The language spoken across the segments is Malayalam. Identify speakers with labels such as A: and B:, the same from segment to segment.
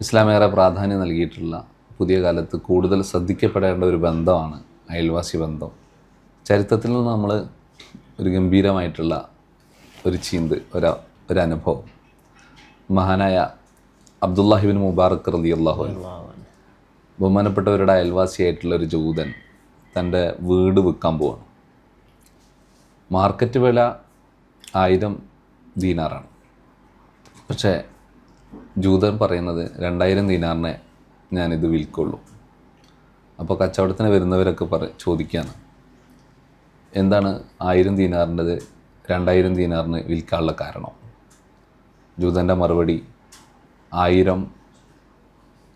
A: ഇസ്ലാം ഏറെ പ്രാധാന്യം നൽകിയിട്ടുള്ള പുതിയ കാലത്ത് കൂടുതൽ ശ്രദ്ധിക്കപ്പെടേണ്ട ഒരു ബന്ധമാണ് അയൽവാസി ബന്ധം. ചരിത്രത്തിൽ നിന്ന് നമ്മൾ ഒരു ഗംഭീരമായിട്ടുള്ള ഒരു ഒരനുഭവം മഹാനായ അബ്ദുല്ലാഹിബിൻ മുബാറക് റളിയല്ലാഹു അൻഹു, ബഹുമാനപ്പെട്ടവരുടെ അയൽവാസിയായിട്ടുള്ള ഒരു ജൂതൻ തൻ്റെ വീട് വിൽക്കാൻ പോവാണ്. മാർക്കറ്റ് വില 1000 ദീനാറാണ്. പക്ഷേ ജൂതൻ പറയുന്നത് 2000 ദീനാറിനെ ഞാനിത് വിൽക്കുള്ളൂ. അപ്പോൾ കച്ചവടത്തിന് വരുന്നവരൊക്കെ ചോദിക്കുകയാണ്, എന്താണ് 1000 ദീനാറിൻ്റെത് 2000 ദീനാറിന് വിൽക്കാനുള്ള കാരണം? ജൂതൻ്റെ മറുപടി 1000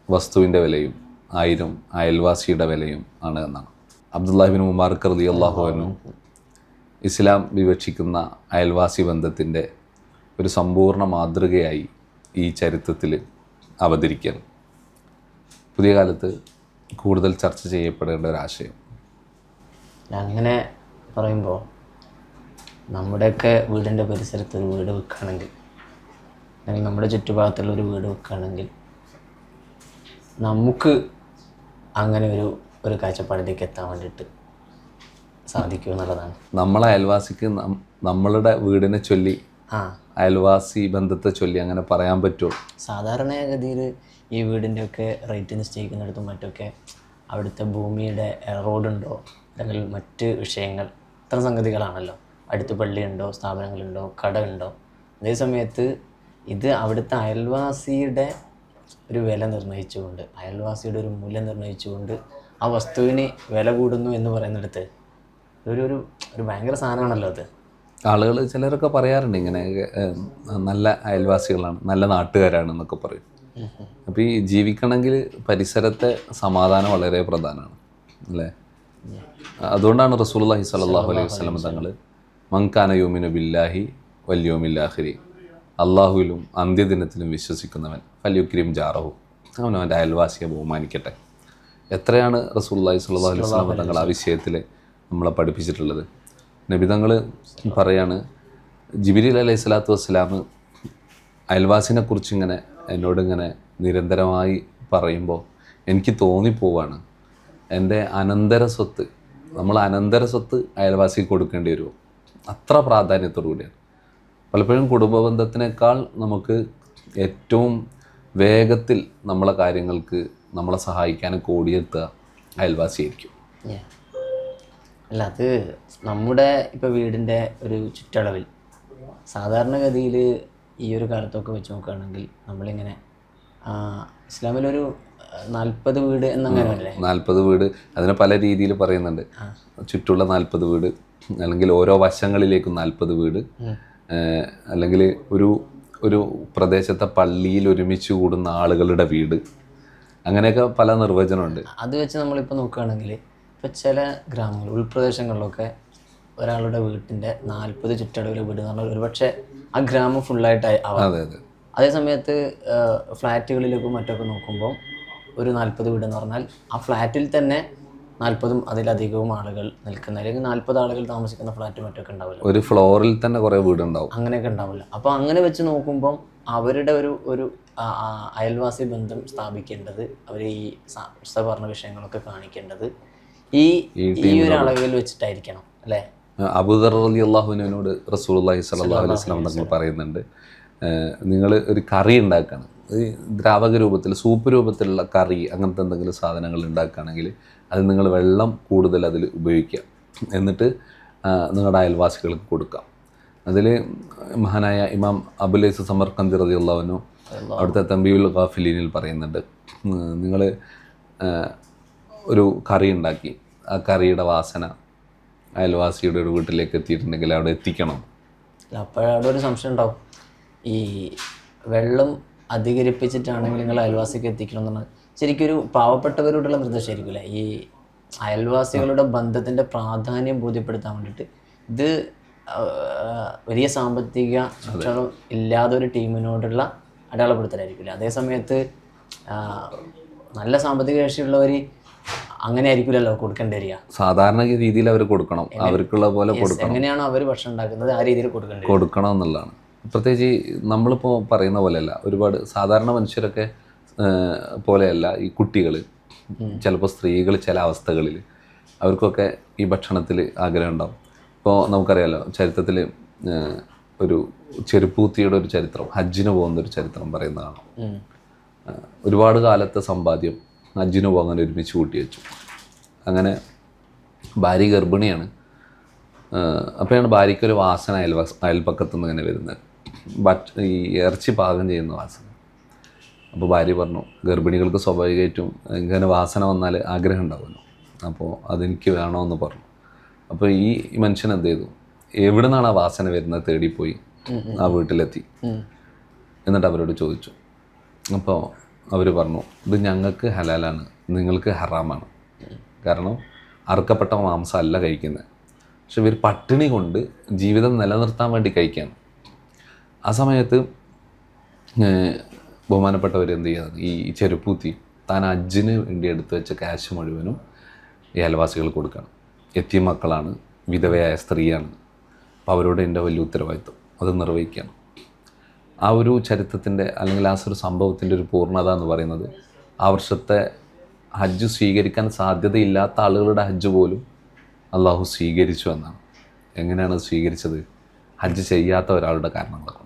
A: വസ്തുവിൻ്റെ വിലയും 1000 അയൽവാസിയുടെ വിലയും ആണ് എന്നാണ്. അബ്ദുല്ലാഹിബിൻ മുബാറക് റളിയല്ലാഹു അൻഹു ഇസ്ലാം വിവക്ഷിക്കുന്ന അയൽവാസി ബന്ധത്തിൻ്റെ ഒരു സമ്പൂർണ്ണ മാതൃകയായി ഈ ചരിത്രത്തിൽ അവതരിക്കുകയാണ്. പുതിയ കാലത്ത് കൂടുതൽ ചർച്ച ചെയ്യപ്പെടേണ്ട ഒരാശയം.
B: അങ്ങനെ പറയുമ്പോൾ നമ്മുടെയൊക്കെ വീടിൻ്റെ പരിസരത്ത് ഒരു വീട് വെക്കുകയാണെങ്കിൽ, അല്ലെങ്കിൽ നമ്മുടെ ചുറ്റുഭാഗത്തുള്ള ഒരു വീട് വെക്കുകയാണെങ്കിൽ നമുക്ക് അങ്ങനെ ഒരു കാഴ്ചപ്പാടിലേക്ക് എത്താൻ വേണ്ടിയിട്ട് സാധിക്കും എന്നുള്ളതാണ്.
A: നമ്മളെ അയൽവാസിക്ക് നമ്മളുടെ വീടിനെ ചൊല്ലി അയൽവാസി ബന്ധത്തെ ചൊല്ലി അങ്ങനെ പറയാൻ പറ്റുമോ?
B: സാധാരണഗതിയിൽ ഈ വീടിൻ്റെയൊക്കെ റേറ്റ് നിശ്ചയിക്കുന്നിടത്തും മറ്റൊക്കെ അവിടുത്തെ ഭൂമിയുടെ റോഡുണ്ടോ അല്ലെങ്കിൽ മറ്റ് വിഷയങ്ങൾ, ഇത്തരം സംഗതികളാണല്ലോ. അടുത്ത് പള്ളിയുണ്ടോ, സ്ഥാപനങ്ങളുണ്ടോ, കട ഉണ്ടോ. അതേ സമയത്ത് ഇത് അവിടുത്തെ അയൽവാസിയുടെ ഒരു വില നിർണ്ണയിച്ചുകൊണ്ട്, അയൽവാസിയുടെ ഒരു മൂല്യം നിർണ്ണയിച്ചുകൊണ്ട് ആ വസ്തുവിന് വില കൂടുന്നു എന്ന് പറയുന്നിടത്ത് ഒരു ഭയങ്കര സാധനമാണല്ലോ അത്.
A: ആളുകൾ ചിലരൊക്കെ പറയാറുണ്ട് ഇങ്ങനെ നല്ല അയൽവാസികളാണ്, നല്ല നാട്ടുകാരാണ് എന്നൊക്കെ പറയും. അപ്പോൾ ഈ ജീവിക്കണമെങ്കിൽ പരിസരത്തെ സമാധാനം വളരെ പ്രധാനമാണ് അല്ലേ? അതുകൊണ്ടാണ് റസൂലുള്ളാഹി സ്വല്ലല്ലാഹു അലൈഹി വസല്ലം തങ്ങൾ മൻ കാന യുമിനു ബില്ലാഹി വൽ യൗമിൽ ആഖിരി, അള്ളാഹുവിലും അന്ത്യദിനത്തിലും വിശ്വസിക്കുന്നവൻ ഫൽയുക്രിം ജാറഹു, അവനവൻ്റെ അയൽവാസിയെ ബഹുമാനിക്കട്ടെ. എത്രയാണ് റസൂലുള്ളാഹി സ്വല്ലല്ലാഹു അലൈഹി വസല്ലം തങ്ങൾ ആ വിഷയത്തിൽ നമ്മളെ പഠിപ്പിച്ചിട്ടുള്ളത്. നബിതങ്ങൾ പറയാണ്, ജിബ്രീൽ അലൈഹി സ്വലാത്തു വസ്സലാം അയൽവാസിനെ കുറിച്ച് എന്നോടിങ്ങനെ നിരന്തരമായി പറയുമ്പോൾ എനിക്ക് തോന്നിപ്പോവാണ്, എൻ്റെ അനന്തര സ്വത്ത്, നമ്മൾ അനന്തര സ്വത്ത് അയൽവാസിക്ക് കൊടുക്കേണ്ടി വരുമോ? അത്ര പ്രാധാന്യത്തോടു കൂടിയാണ്. പലപ്പോഴും കുടുംബ ബന്ധത്തിനേക്കാൾ നമുക്ക് ഏറ്റവും വേഗത്തിൽ നമ്മളെ കാര്യങ്ങൾക്ക് നമ്മളെ സഹായിക്കാനൊക്കെ ഓടിയെത്തുക അയൽവാസിയായിരിക്കും.
B: അല്ല, അത് നമ്മുടെ ഇപ്പോൾ വീടിൻ്റെ ഒരു ചുറ്റളവിൽ സാധാരണഗതിയിൽ ഈ ഒരു കാലത്തൊക്കെ വെച്ച് നോക്കുകയാണെങ്കിൽ നമ്മളിങ്ങനെ ഇസ്ലാമിലൊരു 40 വീട് എന്നങ്ങനെ അല്ലേ?
A: 40 വീട്, അതിനെ പല രീതിയിൽ പറയുന്നുണ്ട്. ചുറ്റുള്ള 40 വീട്, അല്ലെങ്കിൽ ഓരോ വശങ്ങളിലേക്കും 40 വീട്, അല്ലെങ്കിൽ ഒരു പ്രദേശത്തെ പള്ളിയിൽ ഒരുമിച്ച് കൂടുന്ന ആളുകളുടെ വീട്, അങ്ങനെയൊക്കെ പല നിർവചനമുണ്ട്.
B: അത് വെച്ച് നമ്മളിപ്പോൾ നോക്കുകയാണെങ്കിൽ ഇപ്പോൾ ചില ഗ്രാമങ്ങൾ, ഉൾപ്രദേശങ്ങളിലൊക്കെ ഒരാളുടെ വീട്ടിൻ്റെ 40 ചുറ്റളവിൽ വീട് എന്ന് പറഞ്ഞാൽ ഒരുപക്ഷെ ആ ഗ്രാമം ഫുള്ളായിട്ട് ആവാം. അതേ സമയത്ത് ഫ്ലാറ്റുകളിലേക്കും മറ്റൊക്കെ നോക്കുമ്പോൾ ഒരു 40 വീട് എന്ന് പറഞ്ഞാൽ ആ ഫ്ലാറ്റിൽ തന്നെ 40ഉം അതിലധികവും ആളുകൾ നിൽക്കുന്ന, അല്ലെങ്കിൽ 40 ആളുകൾ താമസിക്കുന്ന ഫ്ലാറ്റ് മറ്റൊക്കെ ഉണ്ടാവില്ല.
A: ഒരു ഫ്ലോറിൽ തന്നെ കുറേ വീടുണ്ടാവും,
B: അങ്ങനെയൊക്കെ ഉണ്ടാവില്ല. അപ്പോൾ അങ്ങനെ വെച്ച് നോക്കുമ്പം അവരുടെ ഒരു അയൽവാസി ബന്ധം സ്ഥാപിക്കേണ്ടത്, അവർ ഈ പറഞ്ഞ വിഷയങ്ങളൊക്കെ കാണിക്കേണ്ടത് ഈ ഒരു അളവിൽ വെച്ചിട്ടായിരിക്കണം അല്ലേ?
A: അബൂദർ റളിയല്ലാഹു അൻഹുവിനോട് റസൂലുള്ളാഹി സ്വല്ലല്ലാഹു അലൈഹി വസല്ലം തങ്ങൾ പറയുന്നുണ്ട്, നിങ്ങൾ ഒരു കറി ഉണ്ടാക്കണം, ഈ ദ്രാവക രൂപത്തിൽ, സൂപ്പ് രൂപത്തിലുള്ള കറി, അങ്ങനത്തെ എന്തെങ്കിലും സാധനങ്ങൾ ഉണ്ടാക്കുകയാണെങ്കിൽ അത് നിങ്ങൾ വെള്ളം കൂടുതൽ അതിൽ ഉപയോഗിക്കുക, എന്നിട്ട് നിങ്ങളുടെ അയൽവാസികൾക്ക് കൊടുക്കാം. അതിൽ മഹാനായ ഇമാം അബുലൈസ് സമർഖന്ദി റളിയല്ലാഹു അൻഹു അവിടുത്തെ തംബീഉൽ ഗാഫിലീനിൽ പറയുന്നുണ്ട്, നിങ്ങൾ ഒരു കറി ഉണ്ടാക്കി ആ കറിയുടെ വാസന അയൽവാസിയുടെ ഒരു വീട്ടിലേക്ക് എത്തിയിട്ടുണ്ടെങ്കിൽ അവിടെ എത്തിക്കണം.
B: അപ്പോഴവിടെ ഒരു സംശയം ഉണ്ടാവും, ഈ വെള്ളം അധികരിപ്പിച്ചിട്ടാണെങ്കിൽ നിങ്ങൾ അയൽവാസിക്ക് എത്തിക്കണം എന്ന് പറഞ്ഞാൽ ശരിക്കും ഒരു പാവപ്പെട്ടവരോടുള്ള നിർദ്ദേശമായിരിക്കും അല്ലേ? ഈ അയൽവാസികളുടെ ബന്ധത്തിൻ്റെ പ്രാധാന്യം ബോധ്യപ്പെടുത്താൻ വേണ്ടിയിട്ട്. ഇത് വലിയ സാമ്പത്തിക ചുറ്റളം ഇല്ലാതെ ഒരു ടീമിനോടുള്ള അടയാളപ്പെടുത്തലായിരിക്കില്ല. അതേ സമയത്ത് നല്ല സാമ്പത്തിക ശേഷിയുള്ളവർ അങ്ങനെ ആയിരിക്കില്ലല്ലോ കൊടുക്കേണ്ടി വരിക.
A: സാധാരണ രീതിയിൽ അവർ കൊടുക്കണം, അവർക്കുള്ള പോലെ കൊടുക്കണം.
B: എങ്ങനെയാണോ അവർ ഭക്ഷണം ഉണ്ടാക്കുന്നത് ആ രീതിയിൽ
A: കൊടുക്കണം എന്നുള്ളതാണ്. പ്രത്യേകിച്ച് നമ്മളിപ്പോൾ പറയുന്ന പോലെയല്ല, ഒരുപാട് സാധാരണ മനുഷ്യരൊക്കെ പോലെയല്ല ഈ കുട്ടികൾ, ചിലപ്പോൾ സ്ത്രീകൾ ചില അവസ്ഥകളിൽ അവർക്കൊക്കെ ഈ ഭക്ഷണത്തിൽ ആഗ്രഹം ഉണ്ടാവും. ഇപ്പോൾ നമുക്കറിയാലോ, ചരിത്രത്തിൽ ഒരു ചെരുപ്പൂത്തിയുടെ ഒരു ചരിത്രം, ഹജ്ജിന് പോകുന്നൊരു ചരിത്രം പറയുന്നതാണ്. ഒരുപാട് കാലത്തെ സമ്പാദ്യം ഹജ്ജിന് പോകാൻ ഒരുമിച്ച് കൂട്ടി വെച്ചു. അങ്ങനെ ഭാര്യ ഗർഭിണിയാണ്. അപ്പോഴാണ് ഭാര്യയ്ക്കൊരു വാസന അയൽപക്കത്തു നിന്ന് ഇങ്ങനെ വരുന്നത്, ഈ ഇറച്ചി പാകം ചെയ്യുന്ന വാസന. അപ്പോൾ ഭാര്യ പറഞ്ഞു, ഗർഭിണികൾക്ക് സ്വാഭാവികമായിട്ടും ഇങ്ങനെ വാസന വന്നാൽ ആഗ്രഹം ഉണ്ടാവുമല്ലോ, അപ്പോൾ അതെനിക്ക് വേണമെന്ന് പറഞ്ഞു. അപ്പോൾ ഈ മനുഷ്യൻ എന്ത് ചെയ്തു, എവിടെ നിന്നാണ് ആ വാസന വരുന്നത് തേടിപ്പോയി ആ വീട്ടിലെത്തി. എന്നിട്ട് അവരോട് ചോദിച്ചു. അപ്പോൾ അവർ പറഞ്ഞു, ഇത് ഞങ്ങൾക്ക് ഹലാലാണ്, നിങ്ങൾക്ക് ഹറാമാണ്. കാരണം അറുക്കപ്പെട്ട മാംസമല്ല കഴിക്കുന്നത്. പക്ഷെ ഇവർ പട്ടിണി കൊണ്ട് ജീവിതം നിലനിർത്താൻ വേണ്ടി കഴിക്കുകയാണ്. ആ സമയത്ത് ബഹുമാനപ്പെട്ടവർ എന്ത് ചെയ്യുന്നത്, ഈ ചെരുപ്പൂത്തി താൻ ഹജ്ജിന് വേണ്ടി എടുത്തു വെച്ച ക്യാഷ് മുഴുവനും ഈ അയൽവാസികൾ കൊടുക്കണം. എത്തിയ മക്കളാണ്, വിധവയായ സ്ത്രീയാണ്. അപ്പോൾ അവരോട് എൻ്റെ വലിയ ഉത്തരവാദിത്വം അത് നിർവഹിക്കണം. ആ ഒരു ചരിത്രത്തിൻ്റെ അല്ലെങ്കിൽ ആ ഒരു സംഭവത്തിൻ്റെ ഒരു പൂർണ്ണത എന്ന് പറയുന്നത്, ആ വർഷത്തെ ഹജ്ജ് സ്വീകരിക്കാൻ സാധ്യതയില്ലാത്ത ആളുകളുടെ ഹജ്ജ് പോലും അള്ളാഹു സ്വീകരിച്ചു എന്നാണ്. എങ്ങനെയാണ് സ്വീകരിച്ചത്? ഹജ്ജ് ചെയ്യാത്ത ഒരാളുടെ കാരണങ്ങൾ കൊണ്ട്.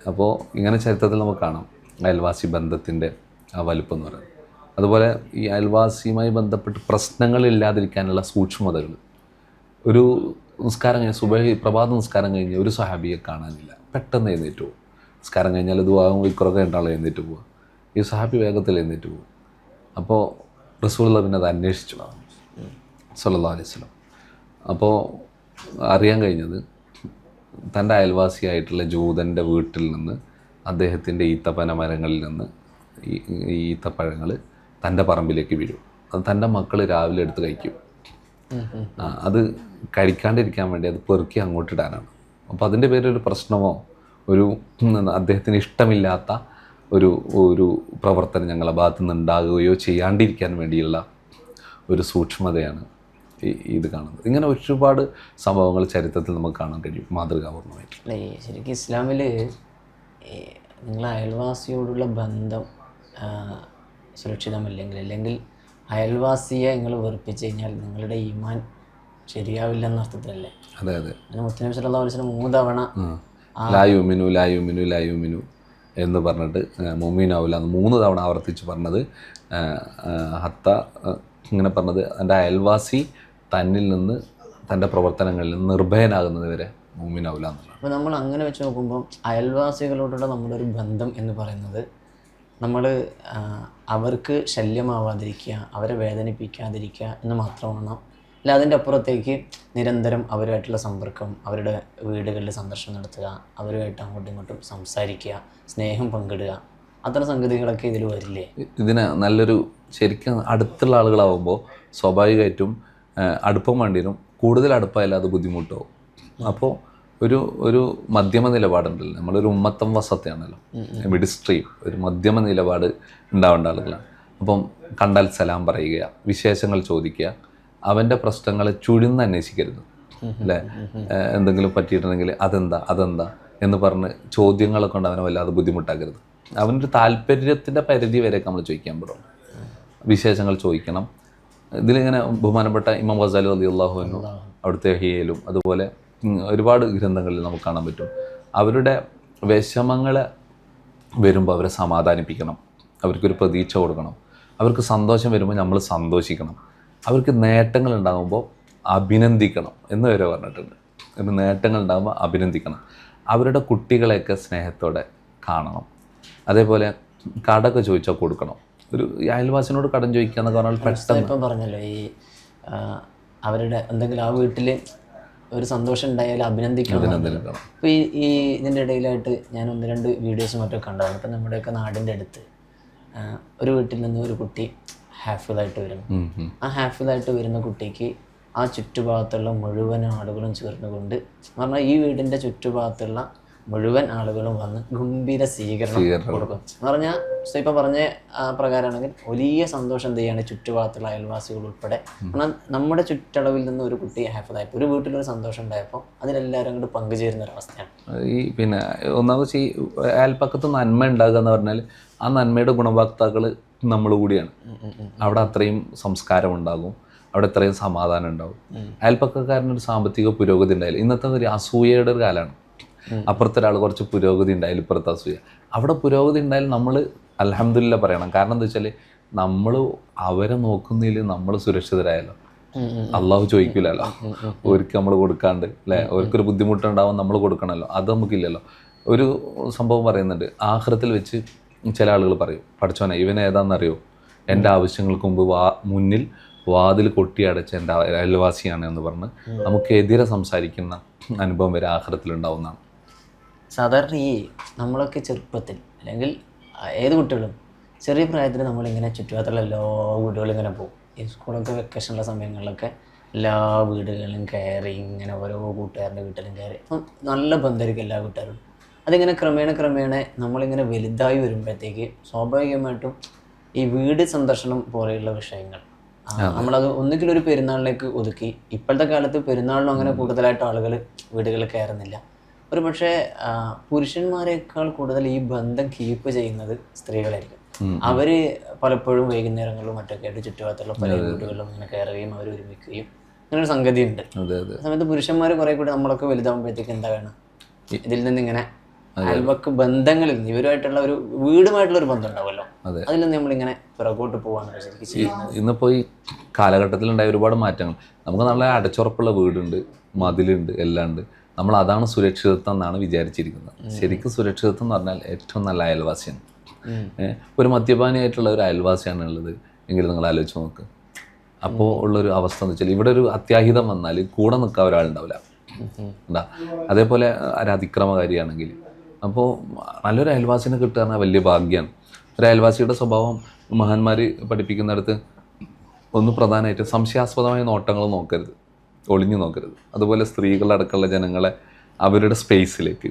A: അപ്പോൾ ഇങ്ങനെ ചരിത്രത്തിൽ നമുക്ക് കാണാം അയൽവാസി ബന്ധത്തിൻ്റെ ആ വലുപ്പം എന്ന് പറയുന്നത്. അതുപോലെ ഈ അയൽവാസിയുമായി ബന്ധപ്പെട്ട് പ്രശ്നങ്ങളില്ലാതിരിക്കാനുള്ള സൂക്ഷ്മതകൾ. ഒരു നിസ്കാരം കഴിഞ്ഞ് സുബഹി പ്രഭാത നിസ്കാരം കഴിഞ്ഞ് ഒരു സഹാബിയെ കാണാനില്ല, പെട്ടെന്ന് എഴുന്നേറ്റ് പോകും. നിസ്കാരം കഴിഞ്ഞാൽ ദുആവും വിക്രൊക്കെ ഉണ്ടാവും, എഴുന്നേറ്റ് പോവുക. ഈ സഹാബി വേഗത്തിൽ എഴുന്നേറ്റ് പോകും. അപ്പോൾ റസൂലുള്ളാഹി പിന്നെ അത് അന്വേഷിച്ചു സ്വല്ലല്ലാഹു അലൈഹി വസല്ലം. അപ്പോൾ അറിയാൻ കഴിഞ്ഞത്, തൻ്റെ അയൽവാസിയായിട്ടുള്ള ജൂതൻ്റെ വീട്ടിൽ നിന്ന് അദ്ദേഹത്തിൻ്റെ ഈത്തപ്പന മരങ്ങളിൽ നിന്ന് ഈ ഈത്തപ്പഴങ്ങൾ തൻ്റെ പറമ്പിലേക്ക് വീഴും. അത് തൻ്റെ മക്കൾ രാവിലെ എടുത്ത് കഴിക്കും. അത് കഴിക്കാണ്ടിരിക്കാൻ വേണ്ടി അത് പെറുക്കി അങ്ങോട്ടിടാനാണ്. അപ്പോൾ അതിൻ്റെ പേരൊരു പ്രശ്നമോ ഒരു അദ്ദേഹത്തിന് ഇഷ്ടമില്ലാത്ത ഒരു പ്രവർത്തനം ഞങ്ങളുടെ ഭാഗത്തു നിന്ന് ഉണ്ടാകുകയോ ചെയ്യാണ്ടിരിക്കാൻ വേണ്ടിയുള്ള ഒരു സൂക്ഷ്മതയാണ് ഇത് കാണുന്നത്. ഇങ്ങനെ ഒരുപാട് സംഭവങ്ങൾ ചരിത്രത്തിൽ നമുക്ക് കാണാൻ കഴിയും മാതൃകാപൂർണ്ണമായിട്ട്.
B: ശരിക്കും ഇസ്ലാമിൽ നിങ്ങളെ അയൽവാസിയോടുള്ള ബന്ധം സുരക്ഷിതമല്ലെങ്കിൽ, അല്ലെങ്കിൽ അയൽവാസിയെ നിങ്ങൾ വെറുപ്പിച്ച് കഴിഞ്ഞാൽ നിങ്ങളുടെ ഈമാൻ ശരിയാവില്ല എന്ന അർത്ഥത്തിലല്ലേ?
A: അതെ അതെ.
B: അങ്ങനെ മുത്തനബി സല്ലല്ലാഹു അലൈഹി വസല്ലം 3 തവണ
A: ലായുമിനു എന്ന് പറഞ്ഞിട്ട് മുഅ്മിനാവില്ല 3 തവണ ആവർത്തിച്ച് പറഞ്ഞത്. ഹത്ത ഇങ്ങനെ പറഞ്ഞത്, എൻ്റെ അയൽവാസി തന്നിൽ നിന്ന് തൻ്റെ പ്രവർത്തനങ്ങളിൽ നിന്ന് നിർഭയനാകുന്നത് വരെ മുഅ്മിനാവില്ല എന്നുള്ളതാണ്.
B: അപ്പോൾ നമ്മൾ അങ്ങനെ വെച്ച് നോക്കുമ്പോൾ അയൽവാസികളോടുള്ള നമ്മുടെ ഒരു ബന്ധം എന്ന് പറയുന്നത്, നമ്മൾ അവർക്ക് ശല്യമാവാതിരിക്കുക, അവരെ വേദനിപ്പിക്കാതിരിക്കുക എന്ന് മാത്രമാണ്. അല്ല അതിൻ്റെ അപ്പുറത്തേക്ക് നിരന്തരം അവരുമായിട്ടുള്ള സമ്പർക്കം, അവരുടെ വീടുകളിൽ സന്ദർശനം നടത്തുക, അവരുമായിട്ട് അങ്ങോട്ടും ഇങ്ങോട്ടും സംസാരിക്കുക, സ്നേഹം പങ്കിടുക, അത്തരം സംഗതികളൊക്കെ ഇതിൽ വരില്ലേ?
A: ഇതിന് നല്ലൊരു ശരിക്കും അടുത്തുള്ള ആളുകളാവുമ്പോൾ സ്വാഭാവികമായിട്ടും അടുപ്പം വേണ്ടിയും കൂടുതൽ അടുപ്പമായാലും അത് ബുദ്ധിമുട്ടാവും. അപ്പോൾ ഒരു മധ്യമ നിലപാടുണ്ടല്ലോ, നമ്മളൊരു ഉമ്മത്തം വസത്തയാണല്ലോ, മിഡ് സ്ട്രീം, ഒരു മധ്യമ നിലപാട് ഉണ്ടാവേണ്ട ആളുകളാണ്. അപ്പം കണ്ടാൽ സലാം പറയുക, വിശേഷങ്ങൾ ചോദിക്കുക, അവൻ്റെ പ്രശ്നങ്ങളെ ചുഴിന്ന് അന്വേഷിക്കരുത് അല്ലേ. എന്തെങ്കിലും പറ്റിയിട്ടുണ്ടെങ്കിൽ അതെന്താ എന്ന് പറഞ്ഞ് ചോദ്യങ്ങളെ കൊണ്ട് അവനെ വല്ലാതെ ബുദ്ധിമുട്ടാക്കരുത്. അവനൊരു താല്പര്യത്തിൻ്റെ പരിധി വരെയൊക്കെ നമ്മൾ ചോദിക്കാൻ പാടുള്ളൂ. വിശേഷങ്ങൾ ചോദിക്കണം. ഇതിലിങ്ങനെ ബഹുമാനപ്പെട്ട ഇമാം ഗസാലി റളിയല്ലാഹു അൻഹു അവിടുത്തെ ഹിയയിലും അതുപോലെ ഒരുപാട് ഗ്രന്ഥങ്ങളിൽ നമുക്ക് കാണാൻ പറ്റും. അവരുടെ വിഷമങ്ങൾ വരുമ്പോൾ അവരെ സമാധാനിപ്പിക്കണം, അവർക്കൊരു പ്രതീക്ഷ കൊടുക്കണം. അവർക്ക് സന്തോഷം വരുമ്പോൾ നമ്മൾ സന്തോഷിക്കണം. അവർക്ക് നേട്ടങ്ങൾ ഉണ്ടാകുമ്പോൾ അഭിനന്ദിക്കണം എന്ന് വരെ പറഞ്ഞിട്ടുണ്ട്. ഒരു നേട്ടങ്ങൾ ഉണ്ടാകുമ്പോൾ അഭിനന്ദിക്കണം. അവരുടെ കുട്ടികളെയൊക്കെ സ്നേഹത്തോടെ കാണണം. അതേപോലെ കടമൊക്കെ ചോദിച്ചാൽ കൊടുക്കണം. ഒരു അയൽവാസിനോട് കടം ചോദിക്കുക എന്നൊക്കെ പറഞ്ഞാൽ പെട്ടെന്ന്
B: ഇപ്പം പറഞ്ഞല്ലോ, ഈ അവരുടെ എന്തെങ്കിലും ആ വീട്ടിൽ ഒരു സന്തോഷം ഉണ്ടായാലും അഭിനന്ദിക്കണം. ഇപ്പോൾ ഈ ഇതിൻ്റെ ഇടയിലായിട്ട് ഞാൻ 1-2 വീഡിയോസ് മറ്റൊക്കെ കണ്ടായിരുന്നു. ഇപ്പം നമ്മുടെയൊക്കെ നാടിൻ്റെ അടുത്ത് ഒരു വീട്ടിൽ നിന്ന് ഒരു കുട്ടി ഹാഫിളായിട്ട് വരുന്നു. ആ ഹാഫിളായിട്ട് വരുന്ന കുട്ടിക്ക് ആ ചുറ്റുഭാഗത്തുള്ള മുഴുവൻ ആളുകളും ചേർന്നുകൊണ്ട് പറഞ്ഞാൽ ഈ വീടിൻ്റെ ചുറ്റുഭാഗത്തുള്ള മുഴുവൻ ആളുകളും വന്ന് ഗംഭീര സ്വീകരണം കൊടുക്കും എന്ന് പറഞ്ഞാൽ ഇപ്പം പറഞ്ഞ പ്രകാരമാണെങ്കിൽ വലിയ സന്തോഷം എന്ത് ചെയ്യാണ് ചുറ്റുഭാഗത്തുള്ള അയൽവാസികൾ ഉൾപ്പെടെ. കാരണം നമ്മുടെ ചുറ്റളവിൽ നിന്ന് ഒരു കുട്ടി ഹാഫിളായപ്പോൾ ഒരു വീട്ടിലൊരു സന്തോഷം ഉണ്ടായപ്പോൾ അതിലെല്ലാവരും അങ്ങോട്ട് പങ്കുചേരുന്ന ഒരവസ്ഥയാണ്.
A: ഈ പിന്നെ ഒന്നാമത് ഈ അയൽപ്പക്കത്ത് നന്മ ഉണ്ടാകുക എന്ന് പറഞ്ഞാൽ ആ നന്മയുടെ ഗുണഭോക്താക്കൾ നമ്മൾ കൂടിയാണ്. അവിടെ അത്രയും സംസ്കാരം ഉണ്ടാകും, അവിടെ അത്രയും സമാധാനം ഉണ്ടാകും. അയൽപ്പക്കക്കാരനൊരു സാമ്പത്തിക പുരോഗതി ഉണ്ടായാലും ഇന്നത്തെ ഒരു അസൂയയുടെ ഒരു കാലമാണ്. അപ്പുറത്തൊരാൾ കുറച്ച് പുരോഗതി ഉണ്ടായാലും ഇപ്പുറത്ത് അസൂയ. അവിടെ പുരോഗതി ഉണ്ടായാലും നമ്മൾ അൽഹംദുലില്ലാ പറയണം. കാരണം എന്താ വെച്ചാൽ നമ്മൾ അവരെ നോക്കുന്നതിൽ നമ്മൾ സുരക്ഷിതരായല്ലോ. അള്ളാഹു ചോദിക്കില്ലല്ലോ ഒരിക്കൽ നമ്മൾ കൊടുക്കാണ്ട് അല്ലേ, അവർക്കൊരു ബുദ്ധിമുട്ടുണ്ടാവാൻ നമ്മൾ കൊടുക്കണമല്ലോ, അത് നമുക്കില്ലല്ലോ. ഒരു സംഭവം പറയുന്നുണ്ട്, ആഖിറത്തിൽ വെച്ച് ചില ആളുകൾ പറയും, പഠിച്ചോനെ ഇവൻ ഏതാണെന്നറിയോ, എൻ്റെ ആവശ്യങ്ങൾക്ക് മുമ്പ് മുന്നിൽ വാതിൽ കൊട്ടിയടച്ച് എൻ്റെ അയൽവാസിയാണ് എന്ന് പറഞ്ഞ് നമുക്കെതിരെ സംസാരിക്കുന്ന അനുഭവം വരെ ആഖിറത്തിലുണ്ടാവുന്നതാണ്.
B: സാധാരണ ഈ നമ്മളൊക്കെ ചെറുപ്പത്തിൽ അല്ലെങ്കിൽ ഏത് കുട്ടികളും ചെറിയ പ്രായത്തിൽ നമ്മളിങ്ങനെ ചുറ്റുപാടുള്ള എല്ലാ വീടുകളും ഇങ്ങനെ പോകും. ഈ സ്കൂളൊക്കെ വെക്കേഷനുള്ള സമയങ്ങളിലൊക്കെ എല്ലാ വീടുകളിലും കയറി ഇങ്ങനെ ഓരോ കൂട്ടുകാരുടെ വീട്ടിലും കയറി അപ്പം നല്ല ബന്ധമായിരിക്കും എല്ലാ കൂട്ടുകാരും. അതിങ്ങനെ ക്രമേണ നമ്മളിങ്ങനെ വലുതായി വരുമ്പോഴത്തേക്ക് സ്വാഭാവികമായിട്ടും ഈ വീട് സന്ദർശനം പോലെയുള്ള വിഷയങ്ങൾ നമ്മളത് ഒന്നുകിൽ ഒരു പെരുന്നാളിലേക്ക് ഒതുക്കി. ഇപ്പോഴത്തെ കാലത്ത് പെരുന്നാളിനും അങ്ങനെ കൂടുതലായിട്ട് ആളുകൾ വീടുകളിൽ കയറുന്നില്ല. ഒരു പക്ഷേ പുരുഷന്മാരെക്കാൾ കൂടുതൽ ഈ ബന്ധം കീപ്പ് ചെയ്യുന്നത് സ്ത്രീകളായിരിക്കും. അവർ പലപ്പോഴും വൈകുന്നേരങ്ങളിലും മറ്റൊക്കെ ആയിട്ട് ചുറ്റുപാടത്തുള്ള പല വീടുകളിലും ഇങ്ങനെ കയറുകയും അവർ ഒരുമിക്കുകയും അങ്ങനെ ഒരു സംഗതിയുണ്ട്. ആ സമയത്ത് പുരുഷന്മാർ കുറെ കൂടി നമ്മളൊക്കെ വലുതാകുമ്പോഴത്തേക്ക് എന്താ വേണം, ഇതിൽ നിന്നിങ്ങനെ അയൽവക്ക് ബന്ധങ്ങളിൽ നിന്ന് ഇവരുമായിട്ടുള്ള ഒരു വീടുമായിട്ടുള്ള ഒരു ബന്ധം ഉണ്ടാവുമല്ലോ, അതിൽ നിന്ന് നമ്മളിങ്ങനെ പുറകോട്ട് പോകാനാണ് ശരിക്കും ചെയ്യുന്നത്.
A: ഇന്നിപ്പോൾ ഈ കാലഘട്ടത്തിലുണ്ടായ ഒരുപാട് മാറ്റങ്ങൾ. നമുക്ക് നല്ല അടച്ചുറപ്പുള്ള വീടുണ്ട്, മതിലുണ്ട്, എല്ലാം ഉണ്ട്. നമ്മൾ അതാണ് സുരക്ഷിതത്വം എന്നാണ് വിചാരിച്ചിരിക്കുന്നത്. ശരിക്കും സുരക്ഷിതത്വം എന്ന് പറഞ്ഞാൽ ഏറ്റവും നല്ല അയൽവാസിയാണ്. ഒരു മദ്യപാനിയായിട്ടുള്ള ഒരു അയൽവാസിയാണ് ഉള്ളത് എങ്കിൽ നിങ്ങൾ ആലോചിച്ച് നോക്ക്. അപ്പോൾ ഉള്ളൊരു അവസ്ഥ എന്ന് വെച്ചാൽ ഇവിടെ ഒരു അത്യാഹിതം വന്നാൽ കൂടെ നിൽക്കാൻ ഒരാളുണ്ടാവില്ല എന്താ. അതേപോലെ ഒരു അതിക്രമകാരിയാണെങ്കിൽ അപ്പോൾ നല്ലൊരു അയൽവാസിനെ കിട്ടുക പറഞ്ഞാൽ വലിയ ഭാഗ്യമാണ്. ഒരു അയൽവാസിയുടെ സ്വഭാവം മഹാന്മാർ പഠിപ്പിക്കുന്നിടത്ത് ഒന്ന് പ്രധാനമായിട്ട് സംശയാസ്പദമായ നോട്ടങ്ങൾ നോക്കരുത്, ഒളിഞ്ഞു നോക്കരുത്. അതുപോലെ സ്ത്രീകളടക്കമുള്ള ജനങ്ങളെ അവരുടെ സ്പേസിലേക്ക്.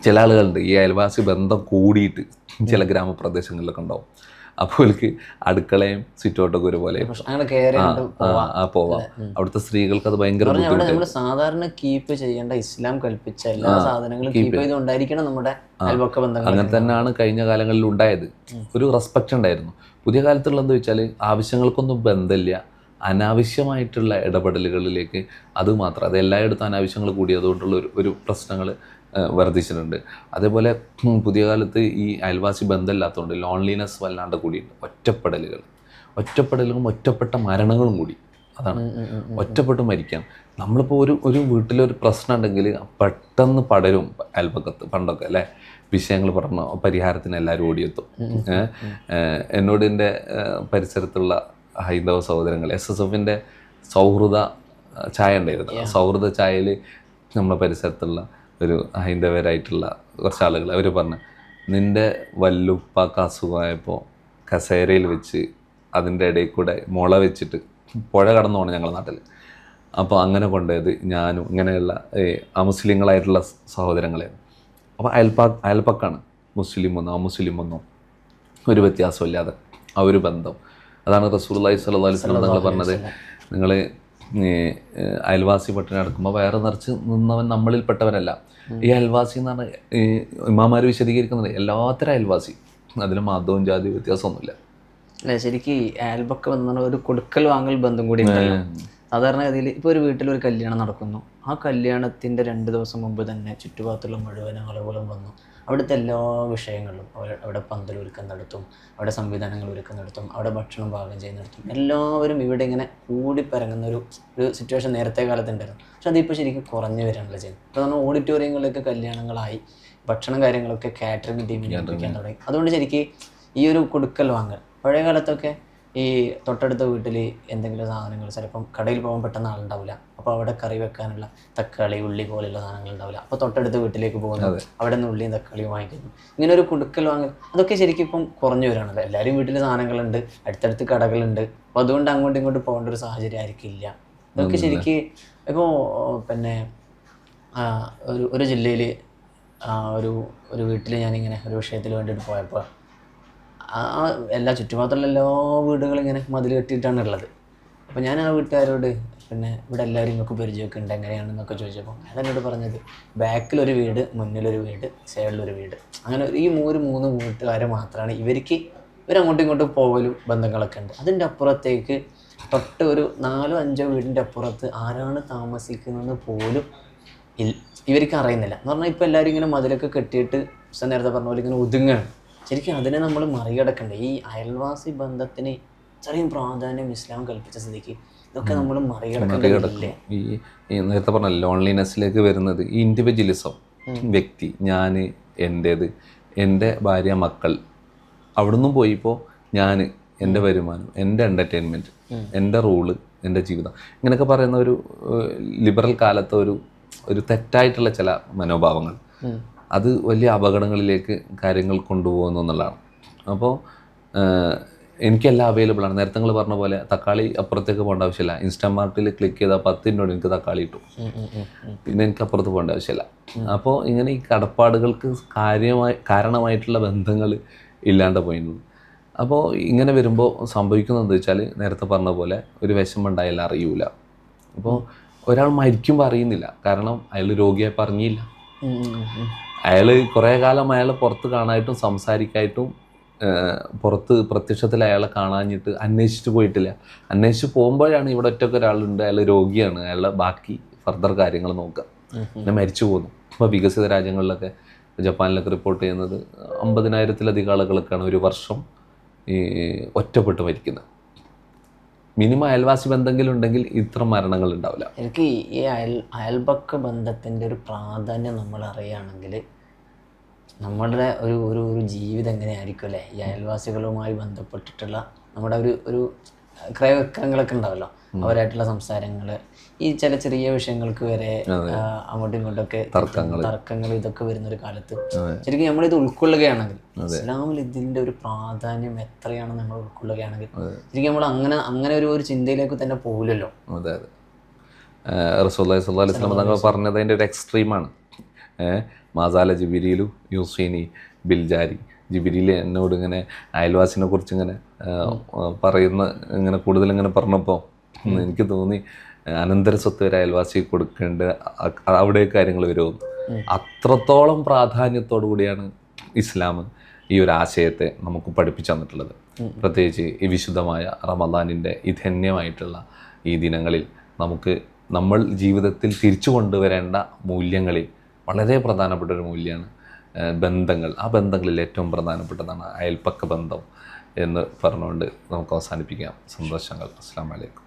A: ചില ആളുകളുണ്ട് ഈ അയൽവാസി ബന്ധം കൂടിയിട്ട് ചില ഗ്രാമപ്രദേശങ്ങളിലൊക്കെ ഉണ്ടാവും. അപ്പോൾ അവർക്ക് അടുക്കളയും സിറ്റൗട്ടൊക്കെ ഒരുപോലെ പോവാം. അവിടുത്തെ സ്ത്രീകൾക്ക് അത് ഭയങ്കര
B: ബുദ്ധിമുട്ടാണ്. സാധാരണ കീപ്പ് ചെയ്യേണ്ട ഇസ്ലാം കൽപ്പിച്ച എല്ലാ സാധനങ്ങളും കീപ്പ് ചെയ്തുകൊണ്ടായിരിക്കണം നമ്മുടെ അയൽപക്ക ബന്ധങ്ങൾ.
A: അങ്ങനെ തന്നെയാണ് കഴിഞ്ഞ കാലങ്ങളിൽ ഉണ്ടായത്. ഒരു റെസ്പെക്റ്റ് ഉണ്ടായിരുന്നു. പുതിയ കാലത്തുള്ളതെന്ന് വെച്ചാൽ ആവശ്യങ്ങൾക്കൊന്നും ബന്ധമില്ല, അനാവശ്യമായിട്ടുള്ള ഇടപെടലുകളിലേക്ക് അത് മാത്രം. അത് എല്ലായിടത്തും അനാവശ്യങ്ങൾ കൂടിയതുകൊണ്ടുള്ള ഒരു പ്രശ്നങ്ങൾ വർദ്ധിച്ചിട്ടുണ്ട്. അതേപോലെ പുതിയ കാലത്ത് ഈ അയൽവാസി ബന്ധമില്ലാത്തതുകൊണ്ട് ലോൺലിനെസ് വല്ലാണ്ട് കൂടിയുണ്ട്. ഒറ്റപ്പെടലും ഒറ്റപ്പെട്ട മരണങ്ങളും കൂടി. അതാണ് ഒറ്റപ്പെട്ട് മരിക്കാം. നമ്മളിപ്പോൾ ഒരു വീട്ടിലൊരു പ്രശ്നം ഉണ്ടെങ്കിൽ പെട്ടെന്ന് പടരും അയൽപക്കത്ത്. പണ്ടൊക്കെ അല്ലേ വിഷയങ്ങൾ പറഞ്ഞ പരിഹാരത്തിന് എല്ലാവരും ഓടിയെത്തും. എന്നോട് എൻ്റെ പരിസരത്തുള്ള ഹൈന്ദവ സഹോദരങ്ങൾ SSFൻ്റെ സൗഹൃദ ചായ ഉണ്ടായിരുന്നു. സൗഹൃദ ചായയിൽ നമ്മുടെ പരിസരത്തുള്ള ഒരു ഹൈന്ദവരായിട്ടുള്ള കുറച്ച് ആളുകൾ അവർ പറഞ്ഞു, നിൻ്റെ വല്ലുപ്പാക്ക് അസുഖമായപ്പോൾ കസേരയിൽ വെച്ച് അതിൻ്റെ ഇടയിൽ കൂടെ മുള വെച്ചിട്ട് പുഴ കടന്നു പോകണം ഞങ്ങളുടെ നാട്ടിൽ. അപ്പോൾ അങ്ങനെ കൊണ്ടുപോയത് ഞാനും ഇങ്ങനെയുള്ള അമുസ്ലിങ്ങളായിട്ടുള്ള സഹോദരങ്ങളെയാണ്. അപ്പോൾ അയൽപ്പക്കാണ്. മുസ്ലിമൊന്നോ അമുസ്ലിമൊന്നോ ഒരു വ്യത്യാസമില്ലാതെ ആ ഒരു ബന്ധം. അതാണ് റസൂലുള്ളാഹി സ്വല്ലല്ലാഹു അലൈഹി വസല്ലം തങ്ങൾ പറഞ്ഞത്, നിങ്ങൾ അയൽവാസി പട്ടിണി നടക്കുമ്പോൾ വയറ് നിറച്ച് നിന്നവൻ നമ്മളിൽപ്പെട്ടവനല്ല. ഈ അയൽവാസി എന്ന് പറഞ്ഞാൽ ഇമാമാർ വിശദീകരിക്കുന്നത് എല്ലാത്തരം അയൽവാസി, അതിന് മതവും ജാതി വ്യത്യാസമൊന്നുമില്ല.
B: അല്ലേ ശരിക്കും അയൽപക്കം എന്ന് ഒരു കൊടുക്കൽ വാങ്ങൽ ബന്ധം കൂടി ഉണ്ടല്ലോ. സാധാരണ ഗതിയിൽ ഇപ്പോൾ ഒരു വീട്ടിലൊരു കല്യാണം നടക്കുന്നു, ആ കല്യാണത്തിൻ്റെ 2 ദിവസം മുമ്പ് തന്നെ ചുറ്റുപാടത്തുള്ള മുഴുവൻ ആളുകളും വന്നു അവിടുത്തെ എല്ലാ വിഷയങ്ങളിലും അവിടെ പന്തലൊരുക്കുന്നിടത്തും അവിടെ സംവിധാനങ്ങൾ ഒരുക്കുന്നിടത്തും അവിടെ ഭക്ഷണം പാകം ചെയ്യുന്നിടത്തും എല്ലാവരും ഇവിടെ ഇങ്ങനെ കൂടിപ്പരങ്ങുന്ന ഒരു സിറ്റുവേഷൻ നേരത്തെ കാലത്തുണ്ടായിരുന്നു. പക്ഷെ അതിപ്പോൾ ശരിക്കും കുറഞ്ഞു വരാനുള്ള ചെയ്യുന്നത്. ഇപ്പോൾ നമ്മൾ ഓഡിറ്റോറിയങ്ങളിലൊക്കെ കല്യാണങ്ങളായി ഭക്ഷണം കാര്യങ്ങളൊക്കെ കാറ്ററിംഗ് ടീമിനെ ഏൽപ്പിക്കാൻ തുടങ്ങി. അതുകൊണ്ട് ശരിക്കും ഈ ഒരു കൊടുക്കൽ വാങ്ങൽ പഴയ കാലത്തൊക്കെ ഈ തൊട്ടടുത്ത വീട്ടിൽ എന്തെങ്കിലും സാധനങ്ങൾ ചിലപ്പം കടയിൽ പോകാൻ പെട്ടെന്ന് ആളുണ്ടാവില്ല, അപ്പോൾ അവിടെ കറി വെക്കാനുള്ള തക്കാളി ഉള്ളി പോലെയുള്ള സാധനങ്ങൾ ഉണ്ടാവില്ല, അപ്പോൾ തൊട്ടടുത്ത വീട്ടിലേക്ക് പോകുന്നത് അവിടെ നിന്ന് ഉള്ളിയും തക്കാളിയും വാങ്ങിക്കുന്നു. ഇങ്ങനെ ഒരു കൊടുക്കൽ വാങ്ങൽ അതൊക്കെ ശരിക്കും ഇപ്പം കുറഞ്ഞു വരികയാണല്ലോ. എല്ലാവരും വീട്ടിൽ സാധനങ്ങളുണ്ട്, അടുത്തടുത്ത് കടകളുണ്ട്, അപ്പോൾ അതുകൊണ്ട് അങ്ങോട്ടും ഇങ്ങോട്ടും പോകേണ്ട ഒരു സാഹചര്യം ആയിരിക്കില്ല. ഇതൊക്കെ ശരിക്കും ഇപ്പോൾ പിന്നെ ഒരു ജില്ലയിൽ ഒരു വീട്ടിൽ ഞാനിങ്ങനെ ഒരു വിഷയത്തിന് വേണ്ടിയിട്ട് പോയപ്പോൾ എല്ലാ ചുറ്റുപാടുള്ള എല്ലാ വീടുകളും ഇങ്ങനെ മതിൽ കെട്ടിയിട്ടാണ് ഉള്ളത്. അപ്പോൾ ഞാൻ ആ വീട്ടുകാരോട് പിന്നെ ഇവിടെ എല്ലാവരും നിങ്ങൾക്ക് പരിചയമൊക്കെ ഉണ്ട് എങ്ങനെയാണെന്നൊക്കെ ചോദിച്ചപ്പോൾ അതെന്നോട് പറഞ്ഞത് ബാക്കിലൊരു വീട്, മുന്നിലൊരു വീട്, സൈഡിലൊരു വീട്, അങ്ങനെ ഈ മൂന്ന് വീട്ടുകാരെ മാത്രമാണ് ഇവരങ്ങോട്ടും ഇങ്ങോട്ടും പോകലും ബന്ധങ്ങളൊക്കെ ഉണ്ട്. അതിൻ്റെ അപ്പുറത്തേക്ക് തൊട്ട് ഒരു 4-5 വീടിൻ്റെ അപ്പുറത്ത് ആരാണ് താമസിക്കുന്നതെന്ന് പോലും ഇവർക്ക് അറിയുന്നില്ല എന്ന് പറഞ്ഞാൽ ഇപ്പോൾ എല്ലാവരും ഇങ്ങനെ മതിലൊക്കെ കെട്ടിയിട്ട് നേരത്തെ പറഞ്ഞ പോലെ ഇങ്ങനെ ഒതുങ്ങാണ്. ശരിക്കും അതിനെ നമ്മൾ മറികടക്കണ്ടേ? ഈ അയൽവാസി ബന്ധത്തിന് ഇത്രയും പ്രാധാന്യം ഇസ്ലാം കൽപ്പിച്ച സ്ഥിതിക്ക് ഇതൊക്കെ നമ്മൾ മറികടക്കണ്ടേ?
A: ഈ നേരത്തെ പറഞ്ഞ ലോൺലിനെസ്സിലേക്ക് വരുന്നത് ഈ ഇൻഡിവിജ്വലിസം, വ്യക്തി, ഞാൻ, എൻ്റേത്, എൻ്റെ ഭാര്യ, മക്കൾ, അവിടുന്ന് പോയിപ്പോൾ ഞാൻ, എൻ്റെ വരുമാനം, എൻ്റെ എൻ്റർടൈൻമെൻറ്റ്, എൻ്റെ റൂള്, എൻ്റെ ജീവിതം, ഇങ്ങനെയൊക്കെ പറയുന്ന ഒരു ലിബറൽ കാലത്തെ ഒരു തെറ്റായിട്ടുള്ള ചില മനോഭാവങ്ങൾ അത് വലിയ അപകടങ്ങളിലേക്ക് കാര്യങ്ങൾ കൊണ്ടുപോകുന്നു എന്നുള്ളതാണ്. അപ്പോൾ എനിക്കെല്ലാം അവൈലബിൾ ആണ്. നേരത്തെ നിങ്ങൾ പറഞ്ഞ പോലെ തക്കാളി അപ്പുറത്തേക്ക് പോകേണ്ട ആവശ്യമില്ല. ഇൻസ്റ്റാമാർട്ടിൽ ക്ലിക്ക് ചെയ്താൽ 10 മിനിറ്റ് എനിക്ക് തക്കാളി കിട്ടും. പിന്നെ എനിക്ക് അപ്പുറത്ത് പോകേണ്ട ആവശ്യമില്ല. അപ്പോൾ ഇങ്ങനെ ഈ കടപ്പാടുകൾക്ക് കാരണമായിട്ടുള്ള ബന്ധങ്ങൾ ഇല്ലാണ്ട് പോയിരുന്നു. അപ്പോൾ ഇങ്ങനെ വരുമ്പോൾ സംഭവിക്കുന്നത് എന്താ വെച്ചാൽ നേരത്തെ പറഞ്ഞ പോലെ ഒരു വിഷമമുണ്ടായാലും അറിയൂല. അപ്പോൾ ഒരാൾ മരിക്കുമ്പോൾ അറിയുന്നില്ല, കാരണം അയാൾ രോഗിയായി പറഞ്ഞില്ല. അയാൾ കുറേ കാലം അയാൾ പുറത്ത് കാണാനായിട്ടും സംസാരിക്കായിട്ടും പുറത്ത് പ്രത്യക്ഷത്തിൽ അയാളെ കാണാഞ്ഞിട്ട് അന്വേഷിച്ച് പോയിട്ടില്ല. അന്വേഷിച്ച് പോകുമ്പോഴാണ് ഇവിടെ ഒറ്റയ്ക്ക് ഒരാളുണ്ട്, അയാൾ രോഗിയാണ്, അയാളുടെ ബാക്കി ഫർദർ കാര്യങ്ങൾ നോക്കുക, പിന്നെ മരിച്ചു പോകുന്നു. ഇപ്പോൾ വികസിത രാജ്യങ്ങളിലൊക്കെ, ജപ്പാനിലൊക്കെ റിപ്പോർട്ട് ചെയ്യുന്നത് 50,000-ലധികം ആളുകൾക്കാണ് ഒരു വർഷം ഈ ഒറ്റപ്പെട്ട് മരിക്കുന്നത്. മിനിമം അയൽവാസി ബന്ധമെങ്കിലും ഉണ്ടെങ്കിൽ ഇത്ര മരണങ്ങൾ ഉണ്ടാവില്ല.
B: എനിക്ക് ഈ അയൽപക്ക ബന്ധത്തിൻ്റെ ഒരു പ്രാധാന്യം നമ്മൾ അറിയുകയാണെങ്കിൽ നമ്മുടെ ഒരു ജീവിതം എങ്ങനെയായിരിക്കും അല്ലേ? ഈ അയൽവാസികളുമായി ബന്ധപ്പെട്ടിട്ടുള്ള നമ്മുടെ ഒരു ക്രയവിക്രയങ്ങളൊക്കെ ഉണ്ടാവല്ലോ, അവരായിട്ടുള്ള സംസാരങ്ങൾ, ഈ ചില ചെറിയ വിഷയങ്ങൾക്ക് വരെ അങ്ങോട്ടും ഇങ്ങോട്ടൊക്കെ തർക്കങ്ങൾ ഇതൊക്കെ വരുന്നൊരു കാലത്ത് ശരിക്കും നമ്മളിത് ഉൾക്കൊള്ളുകയാണെങ്കിൽ, ഇസ്ലാമിൽ ഇതിൻ്റെ ഒരു പ്രാധാന്യം എത്രയാണെന്ന് നമ്മൾ ഉൾക്കൊള്ളുകയാണെങ്കിൽ ശരിക്കും നമ്മൾ അങ്ങനെ ഒരു ചിന്തയിലേക്ക് തന്നെ പോകില്ലല്ലോ.
A: അതെ അതെ. റസൂലുള്ളാഹി സ്വല്ലല്ലാഹു അലൈഹി വസല്ലം തങ്ങൾ പറഞ്ഞത് അതിൻ്റെ ഒരു എക്സ്ട്രീമാണ്. മാസാല ജിബിരിയിലു യൂസീനി ബിൽജാരി. ജിബിരിയിൽ എന്നോട് ഇങ്ങനെ അയൽവാസിനെ കുറിച്ച് ഇങ്ങനെ പറയുന്ന ഇങ്ങനെ കൂടുതലിങ്ങനെ പറഞ്ഞപ്പോൾ എനിക്ക് തോന്നി അനന്തര സ്വത്ത് വരെ അയൽവാസി കൊടുക്കേണ്ട അവിടെ കാര്യങ്ങൾ വരുമെന്ന്. അത്രത്തോളം പ്രാധാന്യത്തോടു കൂടിയാണ് ഇസ്ലാം ഈ ഒരു ആശയത്തെ നമുക്ക് പഠിപ്പിച്ചു തന്നിട്ടുള്ളത്. പ്രത്യേകിച്ച് ഈ വിശുദ്ധമായ റമദാനിൻ്റെ ഈ ധന്യമായിട്ടുള്ള ഈ ദിനങ്ങളിൽ നമ്മൾ ജീവിതത്തിൽ തിരിച്ചു കൊണ്ടുവരേണ്ട മൂല്യങ്ങളിൽ വളരെ പ്രധാനപ്പെട്ട ഒരു മൂല്യമാണ് ബന്ധങ്ങൾ. ആ ബന്ധങ്ങളിൽ ഏറ്റവും പ്രധാനപ്പെട്ടതാണ് അയൽപക്ക ബന്ധം എന്ന് പറഞ്ഞുകൊണ്ട് നമുക്ക് അവസാനിപ്പിക്കാം. സന്തോഷങ്ങൾ. അസ്സലാമു അലൈക്കും.